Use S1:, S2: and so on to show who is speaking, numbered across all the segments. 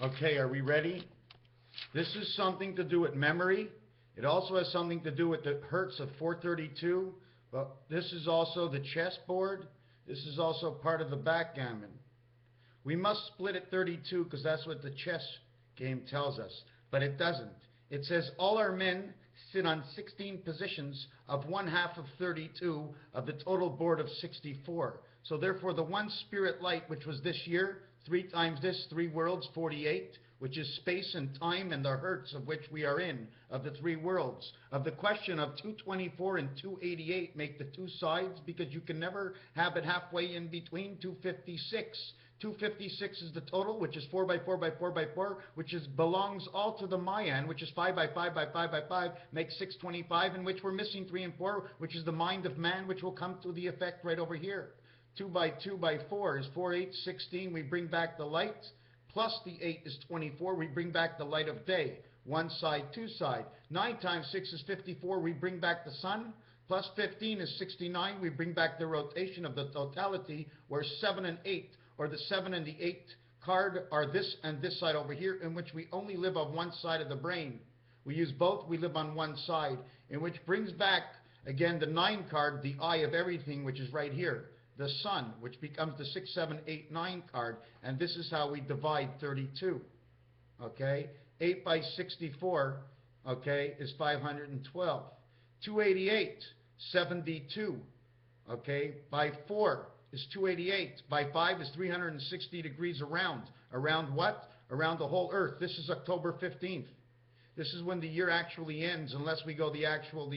S1: Okay, are we ready? This is something to do with memory. It also has something to do with the hertz of 432, but this is also the chessboard. This is also part of the backgammon. We must split at 32 because that's what the chess game tells us, but it doesn't. It says all our men sit on 16 positions of 1/2 of 32 of the total board of 64. So therefore the one spirit light, which was this year, 3 times this, 3 worlds, 48, which is space and time and the hertz of which we are in, of the 3 worlds. Of the question of 224 and 288 make the 2 sides because you can never have it halfway in between. 256. 256 is the total, which is 4 by 4 by 4 by 4, which belongs all to the Mayan, which is 5 by 5 by 5 by 5, makes 625, in which we're missing 3 and 4, which is the mind of man, which will come to the effect right over here. 2 by 2 by 4 is 4, 8, 16. We bring back the light. Plus the 8 is 24. We bring back the light of day. 1 side, 2 side. 9 times 6 is 54. We bring back the sun. Plus 15 is 69. We bring back the rotation of the totality, where 7 and 8, or the 7 and the 8 card, are this and this side over here, in which we only live on one side of the brain. We use both. We live on one side, in which brings back, again, the 9 card, the eye of everything, which is right here. The sun, which becomes the 6, 7, 8, 9 card, and this is how we divide 32. Okay, 8 by 64, okay, is 512. 288, 72, okay, by 4 is 288, by 5 is 360 degrees around. Around what? Around the whole earth. This is October 15th. This is when the year actually ends, unless we go the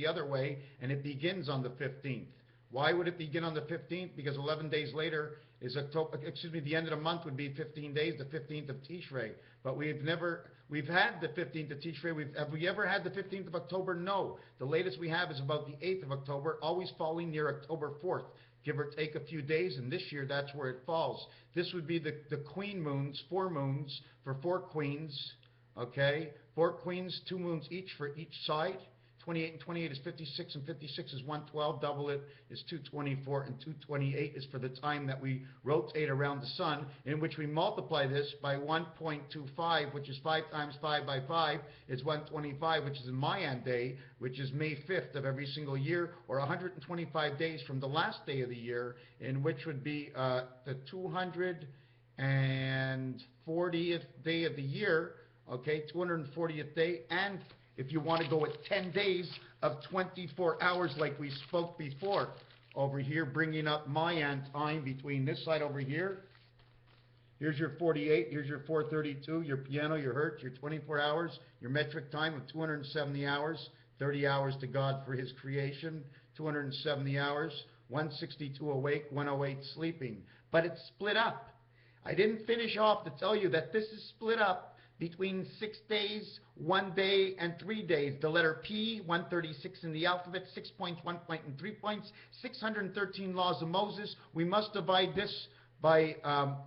S1: other way, and it begins on the 15th. Why would it begin on the 15th? Because 11 days later is October, the end of the month would be 15 days, the 15th of Tishrei. But we've had the 15th of Tishrei. Have we ever had the 15th of October? No. The latest we have is about the 8th of October, always falling near October 4th, give or take a few days, and this year that's where it falls. This would be the queen moons, 4 moons for 4 queens, okay? 4 queens, 2 moons each for each side. 28 and 28 is 56, and 56 is 112. Double it is 224, and 228 is for the time that we rotate around the sun, in which we multiply this by 1.25, which is 5 times 5 by 5 is 125, which is a Mayan day, which is May 5th of every single year, or 125 days from the last day of the year, in which would be the 240th day of the year, okay, 240th day, and if you want to go at 10 days of 24 hours like we spoke before, over here, bringing up Mayan time between this side over here. Here's your 48, here's your 432, your piano, your hertz, your 24 hours, your metric time of 270 hours, 30 hours to God for his creation, 270 hours, 162 awake, 108 sleeping. But it's split up. I didn't finish off to tell you that this is split up between 6 days, 1 day, and 3 days. The letter P, 136 in the alphabet, 6 points, 1 point, and 3 points, 613 laws of Moses. We must divide this by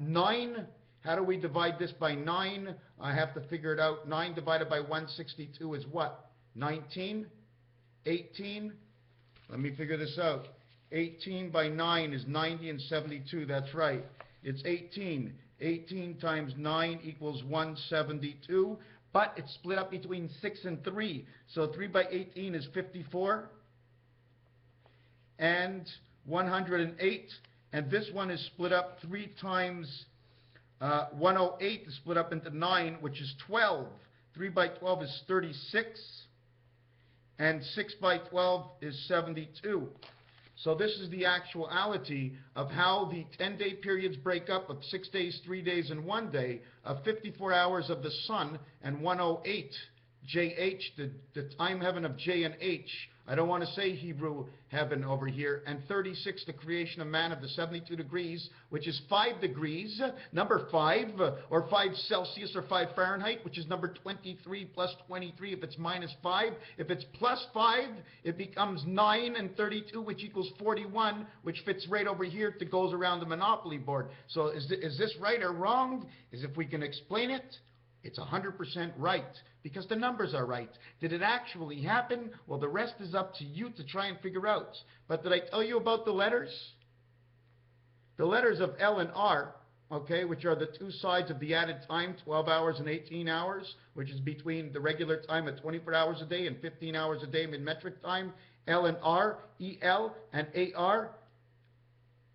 S1: 9. How do we divide this by 9? I have to figure it out. 9 divided by 162 is what? 19? 18? Let me figure this out. 18 by 9 is 90 and 72. That's right. It's 18. 18 times 9 equals 172, but it's split up between 6 and 3. So 3 by 18 is 54, and 108, and this one is split up 3 times 108 is split up into 9, which is 12. 3 by 12 is 36, and 6 by 12 is 72. So this is the actuality of how the 10-day periods break up of 6 days, 3 days, and 1 day, of 54 hours of the sun, and 108, JH, the time heaven of J and H. I don't want to say Hebrew heaven over here. And 36, the creation of man of the 72 degrees, which is 5 degrees, number 5, or 5 Celsius, or 5 Fahrenheit, which is number 23 plus 23 if it's minus 5. If it's plus 5, it becomes 9 and 32, which equals 41, which fits right over here that goes around the Monopoly board. So is this right or wrong? If we can explain it, it's 100% right, because the numbers are right. Did it actually happen? Well, the rest is up to you to try and figure out. But did I tell you about the letters? The letters of L and R okay, which are the two sides of the added time, 12 hours and 18 hours, which is between the regular time at 24 hours a day and 15 hours a day mid-metric time. L and R, EL and AR.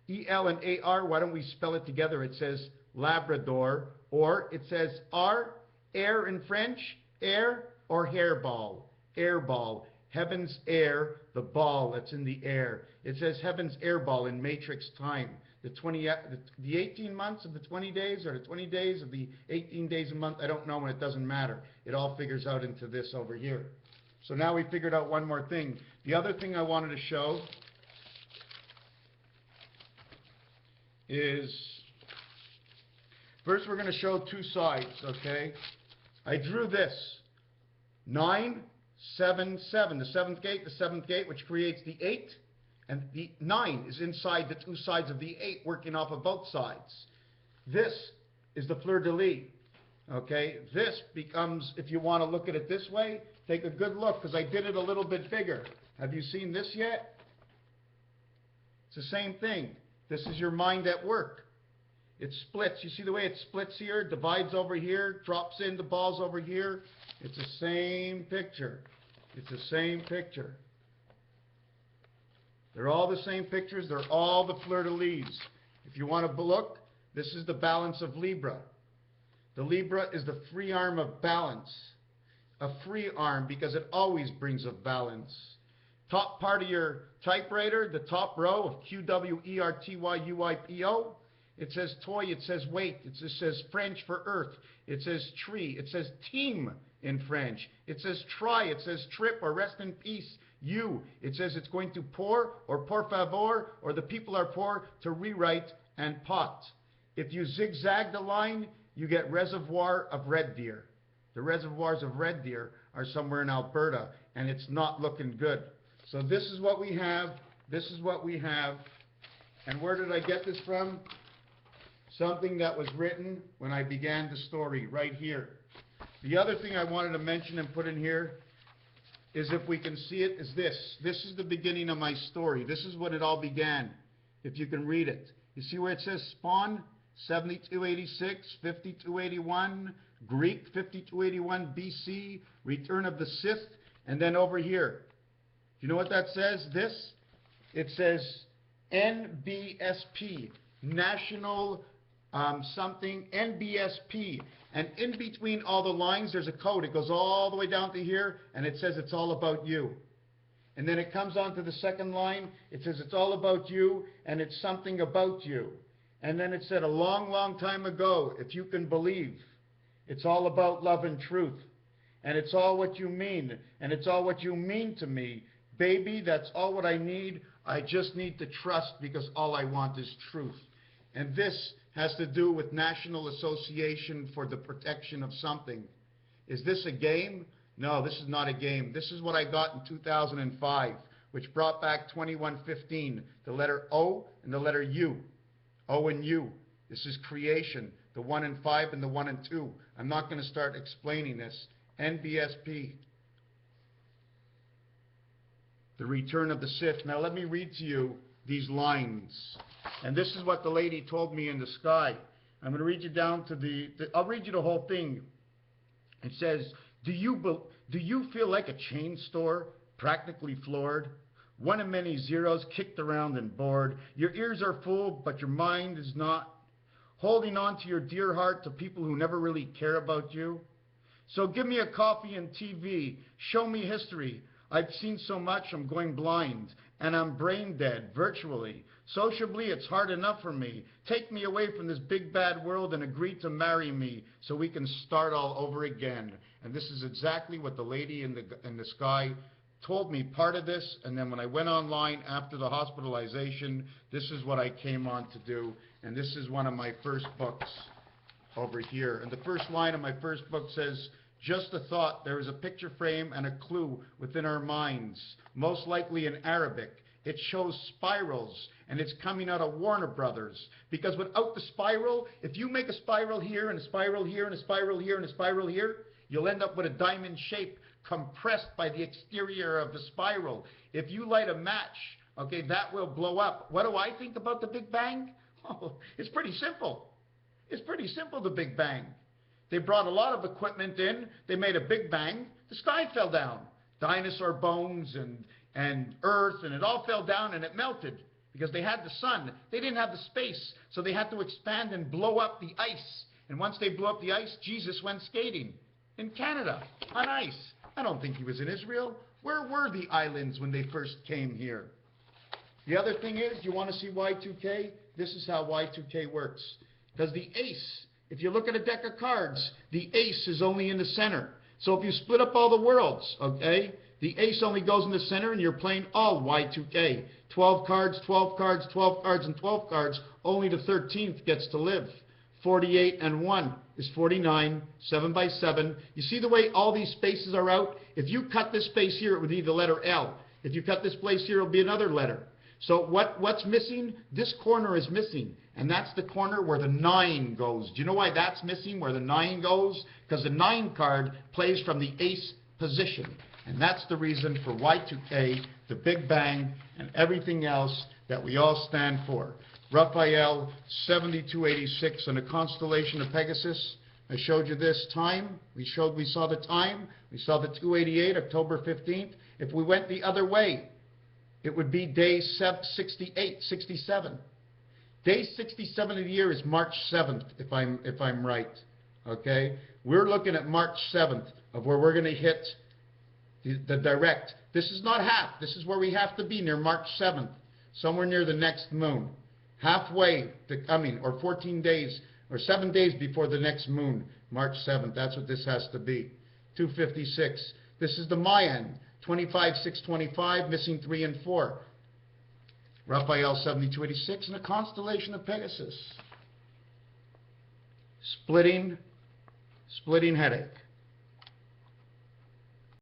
S1: EL and AR, why don't we spell it together? It says Labrador, or it says R, air in French, air, or hairball, airball. Heaven's air, the ball that's in the air. It says heaven's airball in matrix time. The 18 months of the 20 days, or the 20 days of the 18 days a month, I don't know, and it doesn't matter. It all figures out into this over here. So now we figured out one more thing. The other thing I wanted to show is, first we're going to show two sides, okay? I drew this, 9, 7, 7, the seventh gate, which creates the 8, and the 9 is inside the two sides of the 8, working off of both sides. This is the fleur-de-lis, okay? This becomes, if you want to look at it this way, take a good look, because I did it a little bit bigger. Have you seen this yet? It's the same thing. This is your mind at work. It splits. You see the way it splits here, divides over here, drops in the balls over here? It's the same picture. It's the same picture. They're all the same pictures. They're all the fleur-de-lis. If you want to look, this is the balance of Libra. The Libra is the free arm of balance. A free arm because it always brings a balance. Top part of your typewriter, the top row of QWERTYUIPO, it says toy, it says weight, it just says French for earth, it says tree, it says team in French, it says try, it says trip or rest in peace, you, it says it's going to pour or por favor, or the people are poor, to rewrite and pot. If you zigzag the line, you get reservoir of red deer. The reservoirs of red deer are somewhere in Alberta, and it's not looking good. So this is what we have, this is what we have, and where did I get this from? Something that was written when I began the story, right here. The other thing I wanted to mention and put in here is, if we can see it, is this. This is the beginning of my story. This is when it all began, if you can read it. You see where it says spawn, 7286, 5281, Greek, 5281 BC, return of the Sith, and then over here. Do you know what that says? This? It says NBSP, National something, NBSP. And in between all the lines, there's a code. It goes all the way down to here, and it says it's all about you. And then it comes on to the second line. It says it's all about you, and it's something about you. And then it said a long, long time ago, if you can believe, it's all about love and truth. And it's all what you mean, and it's all what you mean to me. Baby, that's all what I need. I just need to trust, because all I want is truth. And this has to do with National Association for the Protection of Something. Is this a game? No, this is not a game. This is what I got in 2005, which brought back 2115, the letter O and the letter U. O and U. This is creation, the 1 and 5 and the 1 and 2. I'm not going to start explaining this. NBSP. The return of the Sith. Now let me read to you these lines. And this is what the lady told me in the sky. I'm going to read you down to I'll read you the whole thing. It says, do you feel like a chain store, practically floored? One of many zeros, kicked around and bored. Your ears are full, but your mind is not. Holding on to your dear heart to people who never really care about you. So give me a coffee and TV. Show me history. I've seen so much, I'm going blind. And I'm brain dead, virtually. Sociably, it's hard enough for me. Take me away from this big bad world and agree to marry me so we can start all over again. And this is exactly what the lady in the sky told me, part of this. And then when I went online after the hospitalization, this is what I came on to do. And this is one of my first books over here. And the first line of my first book says, just a thought, there is a picture frame and a clue within our minds, most likely in Arabic. It shows spirals, and it's coming out of Warner Brothers. Because without the spiral, if you make a spiral here, and a spiral here, and a spiral here, and a spiral here, you'll end up with a diamond shape compressed by the exterior of the spiral. If you light a match, okay, that will blow up. What do I think about the Big Bang? Oh, it's pretty simple. It's pretty simple, the Big Bang. They brought a lot of equipment in. They made a big bang. The sky fell down. Dinosaur bones and earth, and it all fell down and it melted because they had the sun. They didn't have the space, so they had to expand and blow up the ice. And once they blew up the ice, Jesus went skating in Canada on ice. I don't think he was in Israel. Where were the islands when they first came here? The other thing is, you want to see Y2K? This is how Y2K works. Because the ace, if you look at a deck of cards, the ace is only in the center. So if you split up all the worlds, okay, the ace only goes in the center and you're playing all Y2K. 12 cards, 12 cards, 12 cards, and 12 cards. Only the 13th gets to live. 48 and 1 is 49, 7 by 7. You see the way all these spaces are out? If you cut this space here, it would be the letter L. If you cut this place here, it will be another letter. So what's missing? This corner is missing. And that's the corner where the 9 goes. Do you know why that's missing, where the 9 goes? Because the 9 card plays from the ace position. And that's the reason for Y2K, the Big Bang, and everything else that we all stand for. Raphael, 7286, and the constellation of Pegasus. I showed you this time. We saw the time. We saw the 288, October 15th. If we went the other way, it would be day 68, 67. Day 67 of the year is March 7th, if I'm right. Okay? We're looking at March 7th of where we're going to hit the direct. This is not half. This is where we have to be, near March 7th, somewhere near the next moon. Halfway, or 14 days, or 7 days before the next moon, March 7th. That's what this has to be. 256. This is the Mayan, 25-625, missing 3 and 4. Raphael, 7286, and the constellation of Pegasus. Splitting headache.